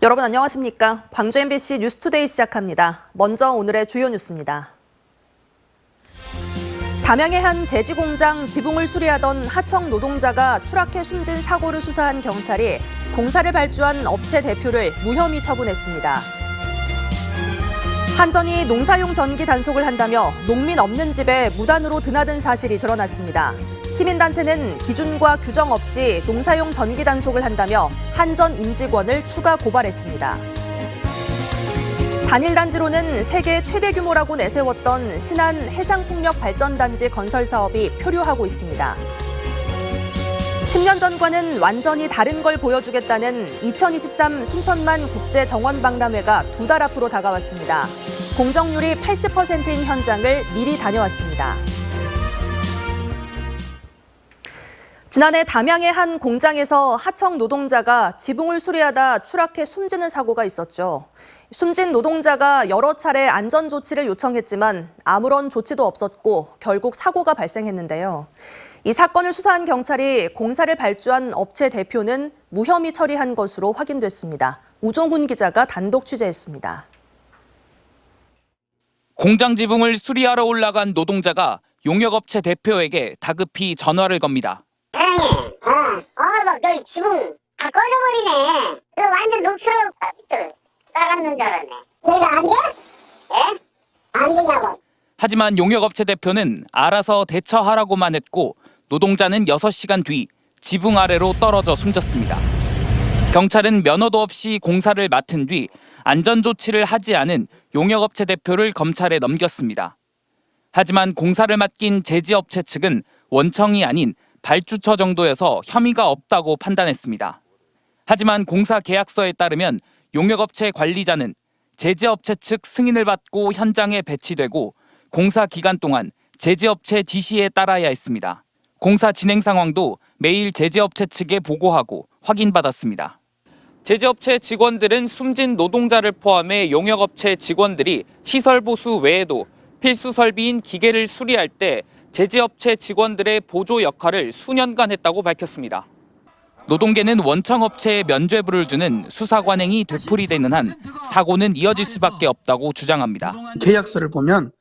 여러분 안녕하십니까? 광주 MBC 뉴스투데이 시작합니다. 먼저 오늘의 주요 뉴스입니다. 담양의 한 제지공장 지붕을 수리하던 하청 노동자가 추락해 숨진 사고를 수사한 경찰이 공사를 발주한 업체 대표를 무혐의 처분했습니다. 한전이 농사용 전기 단속을 한다며 농민 없는 집에 무단으로 드나든 사실이 드러났습니다. 시민단체는 기준과 규정 없이 농사용 전기 단속을 한다며 한전 임직원을 추가 고발했습니다. 단일단지로는 세계 최대 규모라고 내세웠던 신안 해상풍력 발전단지 건설 사업이 표류하고 있습니다. 10년 전과는 완전히 다른 걸 보여주겠다는 2023 순천만 국제정원박람회가 2달 앞으로 다가왔습니다. 공정률이 80%인 현장을 미리 다녀왔습니다. 지난해 담양의 한 공장에서 하청 노동자가 지붕을 수리하다 추락해 숨지는 사고가 있었죠. 숨진 노동자가 여러 차례 안전조치를 요청했지만 아무런 조치도 없었고 결국 사고가 발생했는데요. 이 사건을 수사한 경찰이 공사를 발주한 업체 대표는 무혐의 처리한 것으로 확인됐습니다. 우종훈 기자가 단독 취재했습니다. 공장 지붕을 수리하러 올라간 노동자가 용역업체 대표에게 다급히 전화를 겁니다. 사장님, 너 지붕 다 꺼져버리네. 너 완전 녹슬어 깔았는 줄 알았네. 내가 안 돼? 예? 안 되냐고. 하지만 용역업체 대표는 알아서 대처하라고만 했고 노동자는 6시간 뒤 지붕 아래로 떨어져 숨졌습니다. 경찰은 면허도 없이 공사를 맡은 뒤 안전조치를 하지 않은 용역업체 대표를 검찰에 넘겼습니다. 하지만 공사를 맡긴 제지업체 측은 원청이 아닌 발주처 정도여서 혐의가 없다고 판단했습니다. 하지만 공사 계약서에 따르면 용역업체 관리자는 제지업체 측 승인을 받고 현장에 배치되고 공사 기간 동안 제지업체 지시에 따라야 했습니다. 공사 진행 상황도 매일 제지업체 측에 보고하고 확인받았습니다. 제지업체 직원들은 숨진 노동자를 포함해 용역업체 직원들이 시설 보수 외에도 필수 설비인 기계를 수리할 때 제지업체 직원들의 보조 역할을 수년간 했다고 밝혔습니다. 노동계는 원청업체에 면죄부를 주는 수사 관행이 되풀이되는 한 사고는 이어질 수밖에 없다고 주장합니다. 계약서를 보면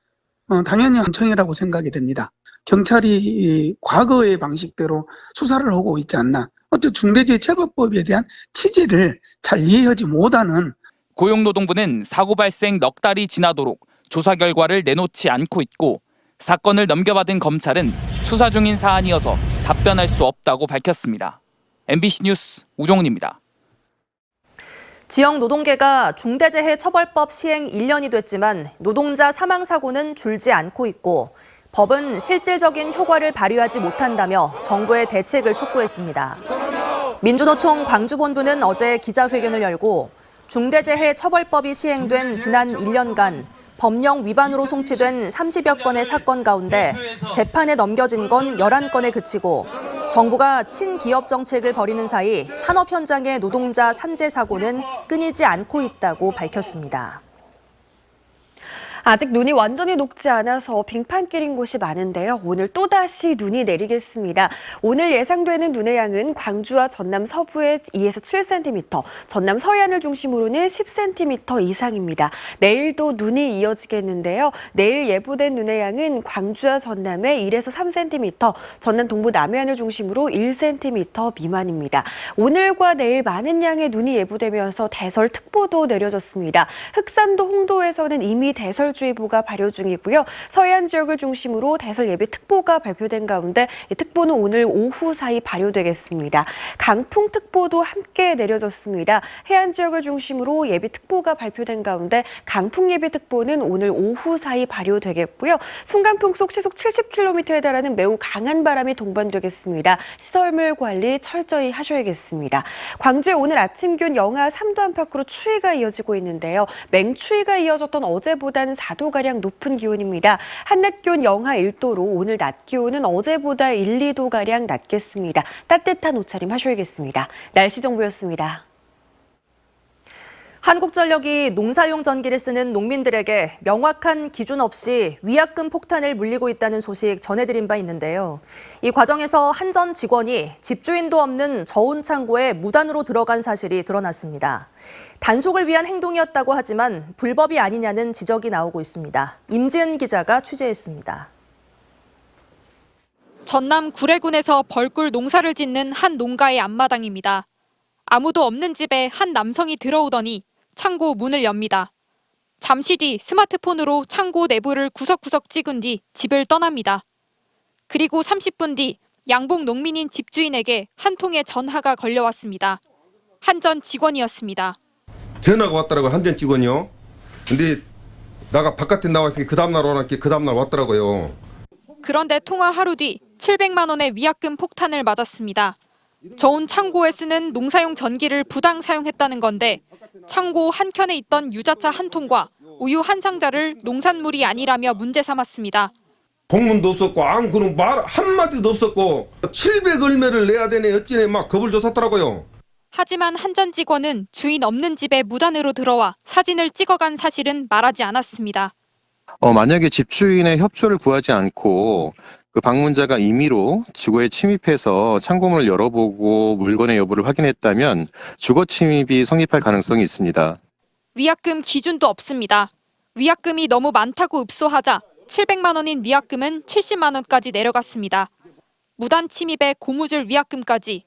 당연히 원청이라고 생각이 됩니다. 경찰이 과거의 방식대로 수사를 하고 있지 않나. 어쨌든 중대재해처벌법에 대한 취지를 잘 이해하지 못하는. 고용노동부는 사고 발생 넉 달이 지나도록 조사 결과를 내놓지 않고 있고 사건을 넘겨받은 검찰은 수사 중인 사안이어서 답변할 수 없다고 밝혔습니다. MBC 뉴스 우종훈입니다. 지역 노동계가 중대재해처벌법 시행 1년이 됐지만 노동자 사망 사고는 줄지 않고 있고 법은 실질적인 효과를 발휘하지 못한다며 정부의 대책을 촉구했습니다. 민주노총 광주본부는 어제 기자회견을 열고 중대재해처벌법이 시행된 지난 1년간 법령 위반으로 송치된 30여 건의 사건 가운데 재판에 넘겨진 건 11건에 그치고 정부가 친기업 정책을 벌이는 사이 산업 현장의 노동자 산재 사고는 끊이지 않고 있다고 밝혔습니다. 아직 눈이 완전히 녹지 않아서 빙판길인 곳이 많은데요. 오늘 또다시 눈이 내리겠습니다. 오늘 예상되는 눈의 양은 광주와 전남 서부에 2에서 7cm, 전남 서해안을 중심으로는 10cm 이상입니다. 내일도 눈이 이어지겠는데요. 내일 예보된 눈의 양은 광주와 전남에 1에서 3cm, 전남 동부 남해안을 중심으로 1cm 미만입니다. 오늘과 내일 많은 양의 눈이 예보되면서 대설특보도 내려졌습니다. 흑산도 홍도에서는 이미 대설주의보가 발효 중이고요. 서해안 지역을 중심으로 대설예비특보가 발표된 가운데 이 특보는 오늘 오후 사이 발효되겠습니다. 강풍특보도 함께 내려졌습니다. 해안 지역을 중심으로 예비특보가 발표된 가운데 강풍예비특보는 오늘 오후 사이 발효되겠고요. 순간풍 속 시속 70km에 달하는 매우 강한 바람이 동반되겠습니다. 시설물 관리 철저히 하셔야겠습니다. 광주에 오늘 아침 기온 영하 3도 안팎으로 추위가 이어지고 있는데요. 맹추위가 이어졌던 어제보다는 4도가량 높은 기온입니다. 한낮 기온 영하 1도로 오늘 낮 기온은 어제보다 1, 2도가량 낮겠습니다. 따뜻한 옷차림 하셔야겠습니다. 날씨 정보였습니다. 한국전력이 농사용 전기를 쓰는 농민들에게 명확한 기준 없이 위약금 폭탄을 물리고 있다는 소식 전해드린 바 있는데요. 이 과정에서 한전 직원이 집주인도 없는 저온 창고에 무단으로 들어간 사실이 드러났습니다. 단속을 위한 행동이었다고 하지만 불법이 아니냐는 지적이 나오고 있습니다. 임지은 기자가 취재했습니다. 전남 구례군에서 벌꿀 농사를 짓는 한 농가의 앞마당입니다. 아무도 없는 집에 한 남성이 들어오더니 창고 문을 엽니다. 잠시 뒤 스마트폰으로 창고 내부를 구석구석 찍은 뒤 집을 떠납니다. 그리고 30분 뒤 양봉 농민인 집주인에게 한 통의 전화가 걸려왔습니다. 한전 직원이었습니다. 전화가 왔더라고요. 한전 직원이요. 근데 나가 바깥에 나와 있으니까 그 다음날 오라니까 그 다음날 왔더라고요. 그런데 통화 하루 뒤 700만 원의 위약금 폭탄을 맞았습니다. 저온 창고에 쓰는 농사용 전기를 부당 사용했다는 건데 창고 한켠에 있던 유자차 한 통과 우유 한 상자를 농산물이 아니라며 문제 삼았습니다. 공문도 없었고 그런 말 한마디도 없었고 700 얼마를 내야 되네 어찌네 막 겁을 줬었더라고요. 하지만 한전 직원은 주인 없는 집에 무단으로 들어와 사진을 찍어간 사실은 말하지 않았습니다. 만약에 집주인의 협조를 구하지 않고 그 방문자가 임의로 주거에 침입해서 창고문을 열어보고 물건의 여부를 확인했다면 주거 침입이 성립할 가능성이 있습니다. 위약금 기준도 없습니다. 위약금이 너무 많다고 읍소하자 700만 원인 위약금은 70만 원까지 내려갔습니다. 무단 침입에 고무줄 위약금까지.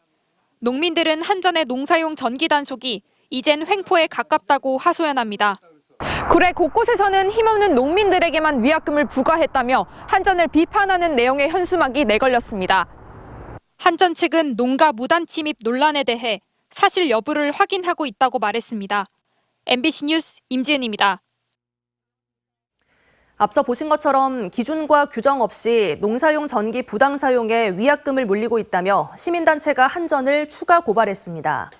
농민들은 한전의 농사용 전기 단속이 이젠 횡포에 가깝다고 하소연합니다. 구례 곳곳에서는 힘없는 농민들에게만 위약금을 부과했다며 한전을 비판하는 내용의 현수막이 내걸렸습니다. 한전 측은 농가 무단 침입 논란에 대해 사실 여부를 확인하고 있다고 말했습니다. MBC 뉴스 임지은입니다. 앞서 보신 것처럼 기준과 규정 없이 농사용 전기 부당 사용에 위약금을 물리고 있다며 시민단체가 한전을 추가 고발했습니다.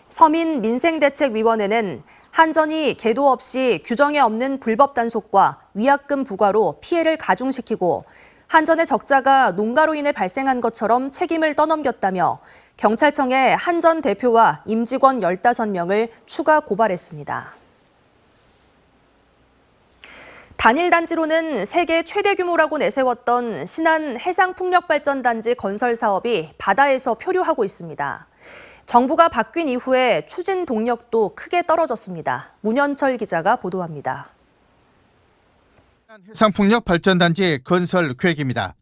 서민민생대책위원회는 한전이 계도 없이 규정에 없는 불법 단속과 위약금 부과로 피해를 가중시키고 한전의 적자가 농가로 인해 발생한 것처럼 책임을 떠넘겼다며 경찰청에 한전 대표와 임직원 15명을 추가 고발했습니다. 단일 단지로는 세계 최대 규모라고 내세웠던 신안 해상풍력발전단지 건설 사업이 바다에서 표류하고 있습니다. 정부가 바뀐 이후에 추진 동력도 크게 떨어졌습니다. 문현철 기자가 보도합니다. 해상풍력 발전단지 건설 계획입니다.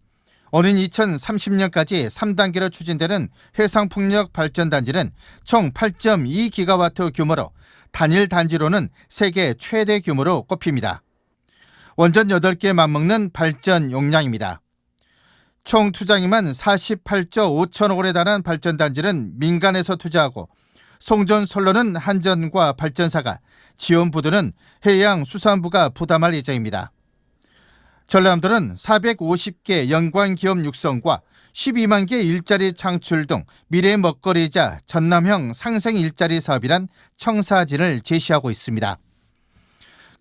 오는 2030년까지 3단계로 추진되는 해상풍력 발전단지는 총 8.2기가와트 규모로 단일 단지로는 세계 최대 규모로 꼽힙니다. 원전 8개 맞먹는 발전 용량입니다. 총 투자금은 48조 5천억 원에 달한 발전단지는 민간에서 투자하고 송전선로는 한전과 발전사가, 지원부두는 해양수산부가 부담할 예정입니다. 전람도는 450개 연관기업 육성과 12만 개 일자리 창출 등 미래 먹거리이자 전남형 상생 일자리 사업이란 청사진을 제시하고 있습니다.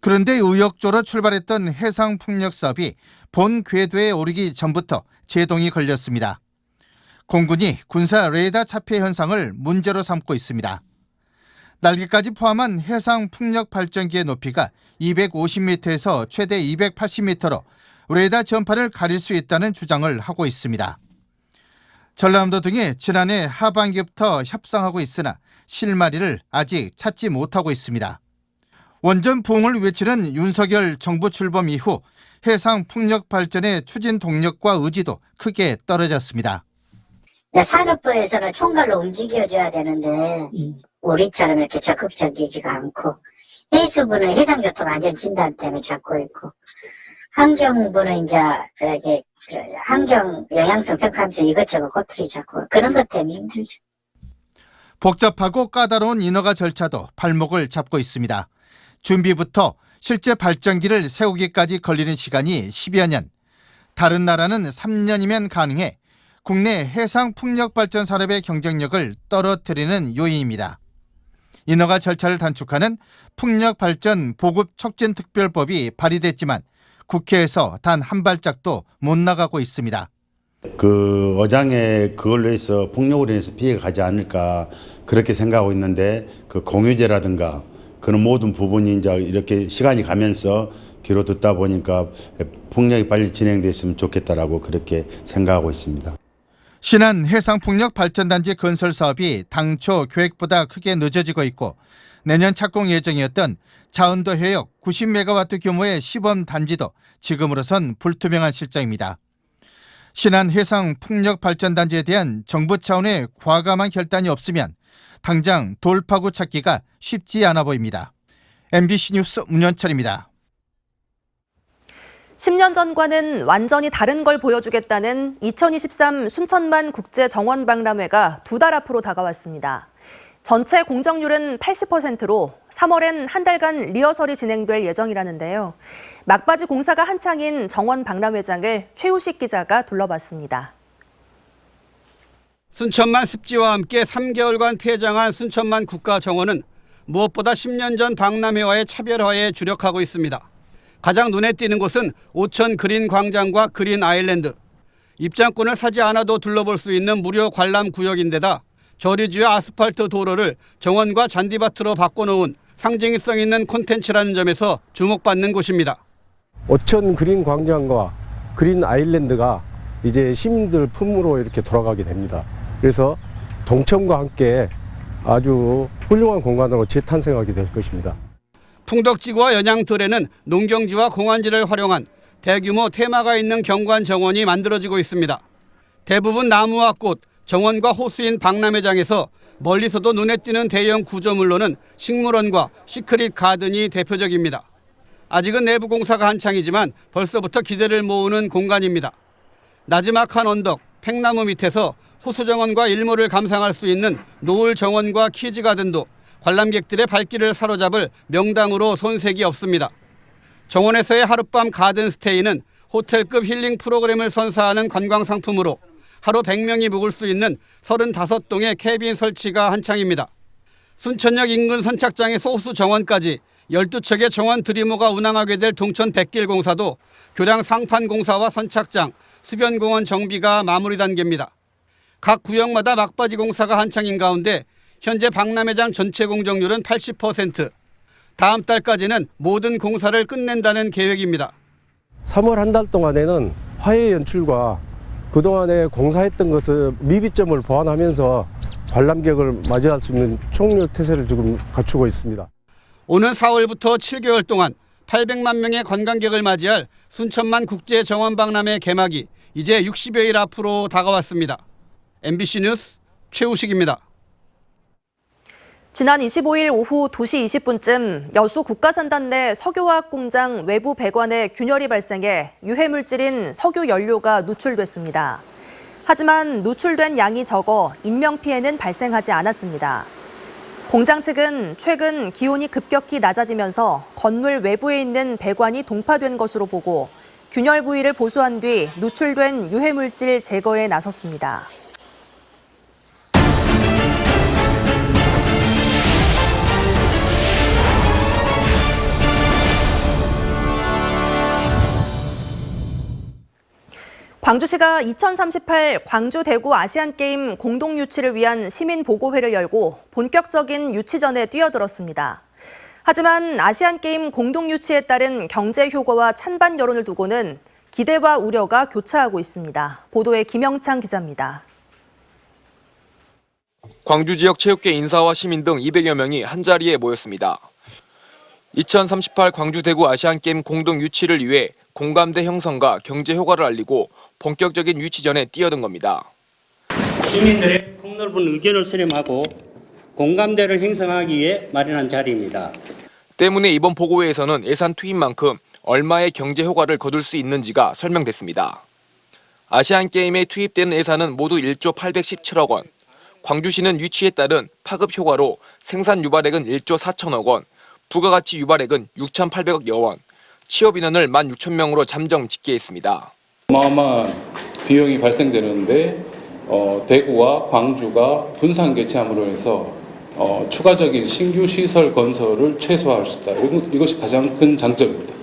그런데 의욕적으로 출발했던 해상풍력 사업이 본 궤도에 오르기 전부터 제동이 걸렸습니다. 공군이 군사 레이더 차폐 현상을 문제로 삼고 있습니다. 날개까지 포함한 해상풍력 발전기의 높이가 250m에서 최대 280m로 레이더 전파를 가릴 수 있다는 주장을 하고 있습니다. 전라남도 등이 지난해 하반기부터 협상하고 있으나 실마리를 아직 찾지 못하고 있습니다. 원전 부흥을 외치는 윤석열 정부 출범 이후 해상 풍력 발전의 추진 동력과 의지도 크게 떨어졌습니다. 산업부에서는 총괄로 움직여줘야 되는데 우리처럼 이렇게 적극적이지가 않고, 해수부는 해상교통안전진단 때문에 잡고 있고, 환경부는 이제 이렇게 환경 영향성 평가하면서 이것저것 꼬투리 잡고 그런 것 때문에 힘들죠. 복잡하고 까다로운 인허가 절차도 발목을 잡고 있습니다. 준비부터 실제 발전기를 세우기까지 걸리는 시간이 10여 년. 다른 나라는 3년이면 가능해 국내 해상 풍력 발전 산업의 경쟁력을 떨어뜨리는 요인입니다. 인허가 절차를 단축하는 풍력 발전 보급 촉진 특별법이 발의됐지만 국회에서 단 한 발짝도 못 나가고 있습니다. 그 어장에 그걸로 해서 폭력으로 인해서 피해가 가지 않을까 그렇게 생각하고 있는데, 그 공유제라든가 그런 모든 부분이 이제 이렇게 시간이 가면서 귀로 듣다 보니까 폭력이 빨리 진행됐으면 좋겠다라고 그렇게 생각하고 있습니다. 신안 해상풍력발전단지 건설 사업이 당초 계획보다 크게 늦어지고 있고 내년 착공 예정이었던 자운도 해역 90메가와트 규모의 시범 단지도 지금으로선 불투명한 실정입니다. 신안 해상풍력발전단지에 대한 정부 차원의 과감한 결단이 없으면 당장 돌파구 찾기가 쉽지 않아 보입니다. MBC 뉴스 문현철입니다. 10년 전과는 완전히 다른 걸 보여주겠다는 2023 순천만 국제정원박람회가 2달 앞으로 다가왔습니다. 전체 공정률은 80%로 3월엔 한 달간 리허설이 진행될 예정이라는데요. 막바지 공사가 한창인 정원박람회장을 최우식 기자가 둘러봤습니다. 순천만 습지와 함께 3개월간 폐장한 순천만 국가정원은 무엇보다 10년 전 박람회와의 차별화에 주력하고 있습니다. 가장 눈에 띄는 곳은 오천 그린 광장과 그린 아일랜드. 입장권을 사지 않아도 둘러볼 수 있는 무료 관람 구역인데다 저류지와 아스팔트 도로를 정원과 잔디밭으로 바꿔놓은 상징성 있는 콘텐츠라는 점에서 주목받는 곳입니다. 오천 그린 광장과 그린 아일랜드가 이제 시민들 품으로 이렇게 돌아가게 됩니다. 그래서 동천과 함께 아주 훌륭한 공간으로 재탄생하게 될 것입니다. 풍덕지구와 연양들에는 농경지와 공원지를 활용한 대규모 테마가 있는 경관 정원이 만들어지고 있습니다. 대부분 나무와 꽃, 정원과 호수인 박람회장에서 멀리서도 눈에 띄는 대형 구조물로는 식물원과 시크릿 가든이 대표적입니다. 아직은 내부 공사가 한창이지만 벌써부터 기대를 모으는 공간입니다. 나지막한 언덕, 팽나무 밑에서 호수정원과 일몰을 감상할 수 있는 노을 정원과 키즈가든도 관람객들의 발길을 사로잡을 명당으로 손색이 없습니다. 정원에서의 하룻밤 가든 스테이는 호텔급 힐링 프로그램을 선사하는 관광 상품으로 하루 100명이 묵을 수 있는 35동의 캐빈 설치가 한창입니다. 순천역 인근 선착장에서 호수 정원까지 12척의 정원 드리모가 운항하게 될 동천 백길 공사도 교량 상판 공사와 선착장, 수변공원 정비가 마무리 단계입니다. 각 구역마다 막바지 공사가 한창인 가운데 현재 박람회장 전체 공정률은 80%. 다음 달까지는 모든 공사를 끝낸다는 계획입니다. 3월 한 달 동안에는 화해 연출과 그동안에 공사했던 것을 미비점을 보완하면서 관람객을 맞이할 수 있는 총력 태세를 지금 갖추고 있습니다. 오는 4월부터 7개월 동안 800만 명의 관광객을 맞이할 순천만 국제정원박람회 개막이 이제 60여일 앞으로 다가왔습니다. MBC 뉴스 최우식입니다. 지난 25일 오후 2시 20분쯤 여수 국가산단 내 석유화학 공장 외부 배관에 균열이 발생해 유해물질인 석유 연료가 누출됐습니다. 하지만 누출된 양이 적어 인명피해는 발생하지 않았습니다. 공장 측은 최근 기온이 급격히 낮아지면서 건물 외부에 있는 배관이 동파된 것으로 보고 균열 부위를 보수한 뒤 누출된 유해물질 제거에 나섰습니다. 광주시가 2038 광주 대구 아시안게임 공동 유치를 위한 시민보고회를 열고 본격적인 유치전에 뛰어들었습니다. 하지만 아시안게임 공동 유치에 따른 경제 효과와 찬반 여론을 두고는 기대와 우려가 교차하고 있습니다. 보도에 김영창 기자입니다. 광주 지역 체육계 인사와 시민 등 200여 명이 한자리에 모였습니다. 2038 광주 대구 아시안게임 공동 유치를 위해 공감대 형성과 경제 효과를 알리고 본격적인 유치전에 뛰어든 겁니다. 시민들의 폭넓은 의견을 수렴하고 공감대를 형성하기 위해 마련한 자리입니다. 때문에 이번 보고회에서는 예산 투입만큼 얼마의 경제 효과를 거둘 수 있는지가 설명됐습니다. 아시안게임에 투입되는 예산은 모두 1조 817억 원, 광주시는 유치에 따른 파급 효과로 생산 유발액은 1조 4천억 원, 부가가치 유발액은 6,800억 원, 취업 인원을 16,000명으로 잠정 집계했습니다. 어마어마한 비용이 발생되는데 대구와 광주가 분산 개최함으로 해서 추가적인 신규 시설 건설을 최소화할 수 있다. 이것이 가장 큰 장점입니다.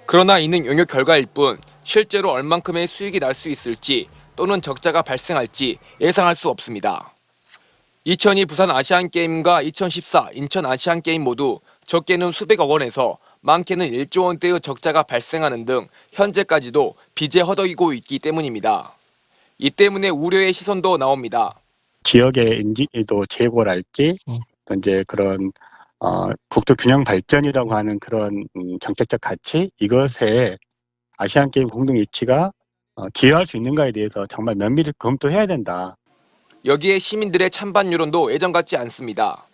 그러나 이는 용역 결과일 뿐 실제로 얼만큼의 수익이 날 수 있을지 또는 적자가 발생할지 예상할 수 없습니다. 2002 부산 아시안게임과 2014 인천 아시안게임 모두 적게는 수백억 원에서 많게는 1조 원대의 적자가 발생하는 등 현재까지도 빚에 허덕이고 있기 때문입니다. 이 때문에 우려의 시선도 나옵니다. 지역의 인지도 제고랄지 또 이제 그런 국토 균형 발전이라고 하는 그런 정책적 가치, 이것에 아시안 게임 공동 유치가 기여할 수 있는가에 대해서 정말 면밀히 검토해야 된다. 여기에 시민들의 찬반 여론도 예전 같지 않습니다.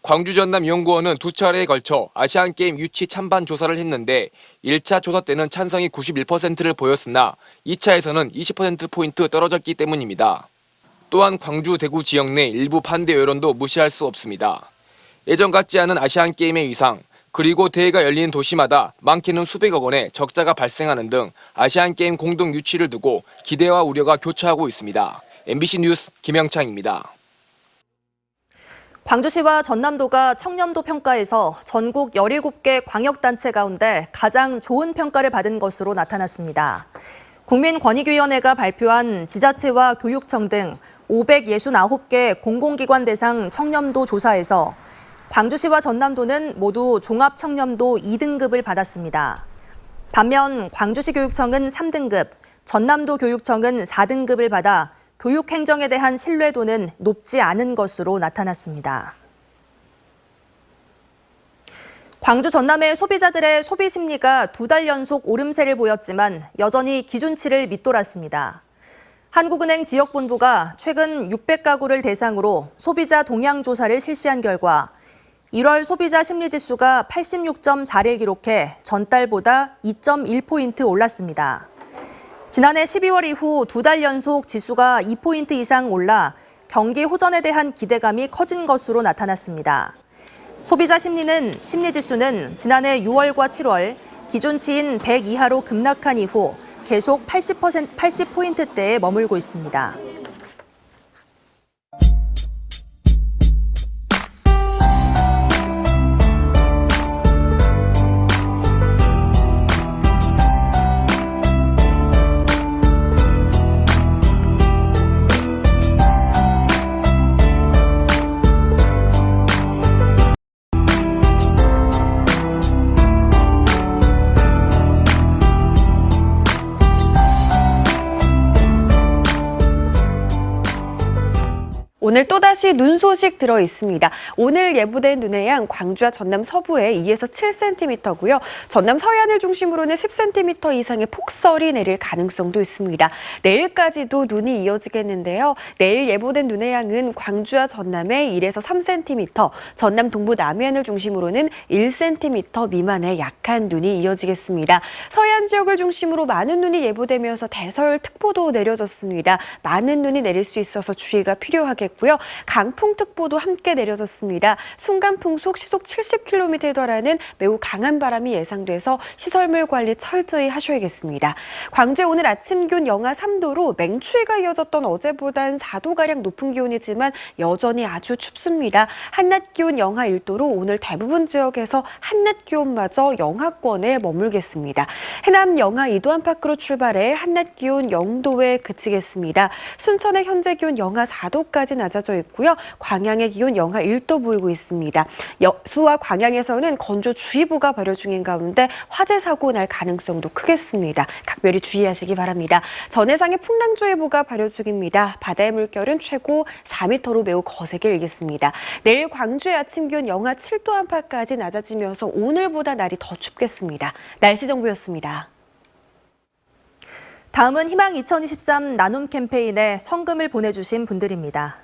광주 전남연구원은 2차례에 걸쳐 아시안게임 유치 찬반 조사를 했는데 1차 조사 때는 찬성이 91%를 보였으나 2차에서는 20%포인트 떨어졌기 때문입니다. 또한 광주, 대구 지역 내 일부 반대 여론도 무시할 수 없습니다. 예전 같지 않은 아시안게임의 위상, 그리고 대회가 열리는 도시마다 많게는 수백억 원의 적자가 발생하는 등 아시안게임 공동 유치를 두고 기대와 우려가 교차하고 있습니다. MBC 뉴스 김영창입니다. 광주시와 전남도가 청렴도 평가에서 전국 17개 광역단체 가운데 가장 좋은 평가를 받은 것으로 나타났습니다. 국민권익위원회가 발표한 지자체와 교육청 등 569개 공공기관 대상 청렴도 조사에서 광주시와 전남도는 모두 종합청렴도 2등급을 받았습니다. 반면 광주시 교육청은 3등급, 전남도 교육청은 4등급을 받아 교육행정에 대한 신뢰도는 높지 않은 것으로 나타났습니다. 광주 전남의 소비자들의 소비 심리가 2달 연속 오름세를 보였지만 여전히 기준치를 밑돌았습니다. 한국은행 지역본부가 최근 600가구를 대상으로 소비자 동향 조사를 실시한 결과 1월 소비자 심리지수가 86.4를 기록해 전달보다 2.1포인트 올랐습니다. 지난해 12월 이후 2달 연속 지수가 2포인트 이상 올라 경기 호전에 대한 기대감이 커진 것으로 나타났습니다. 소비자 심리지수는 지난해 6월과 7월 기준치인 100 이하로 급락한 이후 계속 80포인트대에 머물고 있습니다. 오늘 또다시 눈 소식 들어 있습니다. 오늘 예보된 눈의 양 광주와 전남 서부에 2에서 7cm고요. 전남 서해안을 중심으로는 10cm 이상의 폭설이 내릴 가능성도 있습니다. 내일까지도 눈이 이어지겠는데요. 내일 예보된 눈의 양은 광주와 전남에 1에서 3cm, 전남 동부 남해안을 중심으로는 1cm 미만의 약한 눈이 이어지겠습니다. 서해안 지역을 중심으로 많은 눈이 예보되면서 대설특보도 내려졌습니다. 많은 눈이 내릴 수 있어서 주의가 필요하겠고요. 강풍특보도 함께 내려졌습니다. 순간풍속 시속 70km에 달하는 매우 강한 바람이 예상돼서 시설물 관리 철저히 하셔야겠습니다. 광주에 오늘 아침 기온 영하 3도로 맹추위가 이어졌던 어제보단 4도가량 높은 기온이지만 여전히 아주 춥습니다. 한낮 기온 영하 1도로 오늘 대부분 지역에서 한낮 기온마저 영하권에 머물겠습니다. 해남 영하 2도 안팎으로 출발해 한낮 기온 0도에 그치겠습니다. 순천의 현재 기온 영하 4도까지 낮아져 있고요. 광양의 기온 영하 1도 보이고 있습니다. 여수와 광양에서는 건조주의보가 발효 중인 가운데 화재 사고 날 가능성도 크겠습니다. 각별히 주의하시기 바랍니다. 전해상의 풍랑주의보가 발효 중입니다. 바다의 물결은 최고 4m로 매우 거세게 일겠습니다. 내일 광주의 아침 기온 영하 7도 안팎까지 낮아지면서 오늘보다 날이 더 춥겠습니다. 날씨 정보였습니다. 다음은 희망 2023 나눔 캠페인에 성금을 보내주신 분들입니다.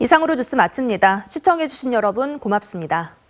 이상으로 뉴스 마칩니다. 시청해주신 여러분 고맙습니다.